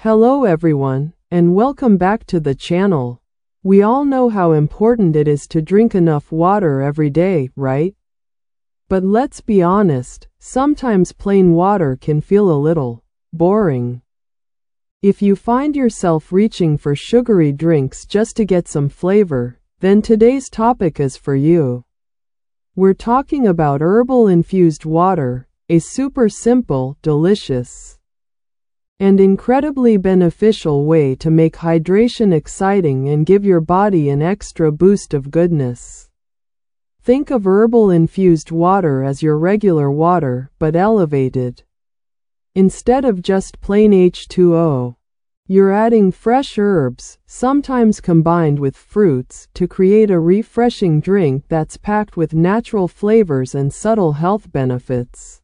Hello everyone, and welcome back to the channel. We all know how important it is to drink enough water every day, right? But let's be honest, sometimes plain water can feel a little boring. If you find yourself reaching for sugary drinks just to get some flavor, then today's topic is for you. We're talking about herbal infused water, a super simple, delicious, and incredibly beneficial way to make hydration exciting and give your body an extra boost of goodness. Think of herbal infused water as your regular water, but elevated. Instead of just plain H2O, you're adding fresh herbs, sometimes combined with fruits, to create a refreshing drink that's packed with natural flavors and subtle health benefits.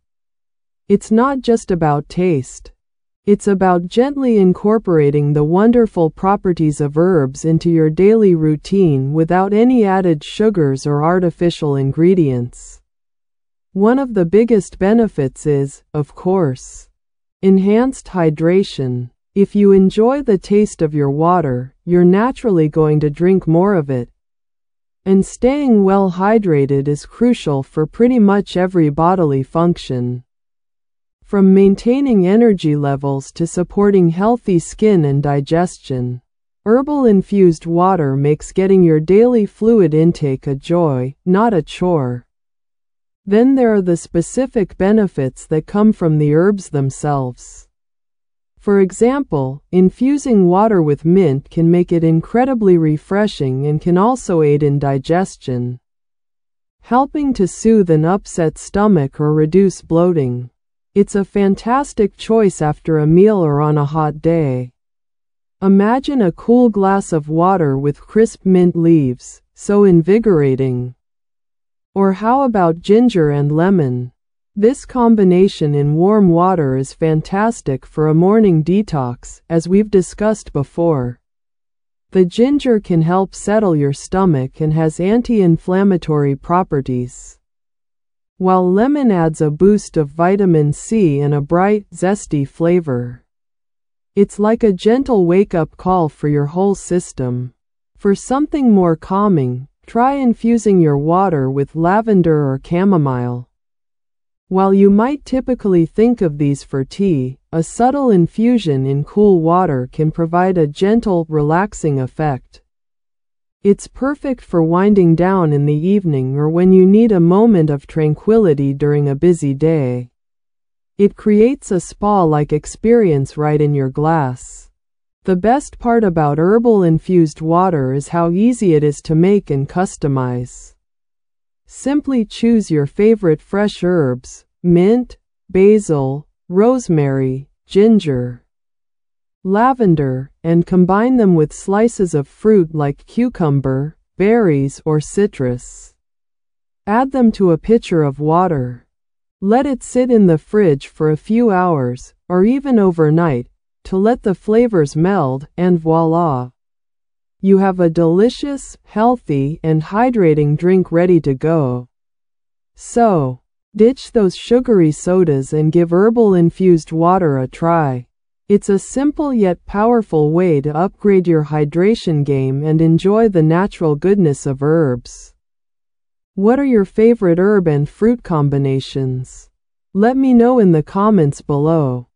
It's not just about taste. It's about gently incorporating the wonderful properties of herbs into your daily routine without any added sugars or artificial ingredients. One of the biggest benefits is, of course, enhanced hydration. If you enjoy the taste of your water, you're naturally going to drink more of it. And staying well hydrated is crucial for pretty much every bodily function. From maintaining energy levels to supporting healthy skin and digestion, herbal infused water makes getting your daily fluid intake a joy, not a chore. Then there are the specific benefits that come from the herbs themselves. For example, infusing water with mint can make it incredibly refreshing and can also aid in digestion, helping to soothe an upset stomach or reduce bloating. It's a fantastic choice after a meal or on a hot day. Imagine a cool glass of water with crisp mint leaves, so invigorating. Or how about ginger and lemon? This combination in warm water is fantastic for a morning detox, as we've discussed before. The ginger can help settle your stomach and has anti-inflammatory properties, while lemon adds a boost of vitamin C and a bright, zesty flavor. It's like a gentle wake-up call for your whole system. For something more calming, try infusing your water with lavender or chamomile. While you might typically think of these for tea, a subtle infusion in cool water can provide a gentle, relaxing effect. It's perfect for winding down in the evening or when you need a moment of tranquility during a busy day. It creates a spa-like experience right in your glass. The best part about herbal infused water is how easy it is to make and customize. Simply choose your favorite fresh herbs, mint, basil, rosemary, ginger, lavender, and combine them with slices of fruit like cucumber, berries, or citrus. Add them to a pitcher of water. Let it sit in the fridge for a few hours, or even overnight, to let the flavors meld, and voila! You have a delicious, healthy, and hydrating drink ready to go. So, ditch those sugary sodas and give herbal infused water a try. It's a simple yet powerful way to upgrade your hydration game and enjoy the natural goodness of herbs. What are your favorite herb and fruit combinations? Let me know in the comments below.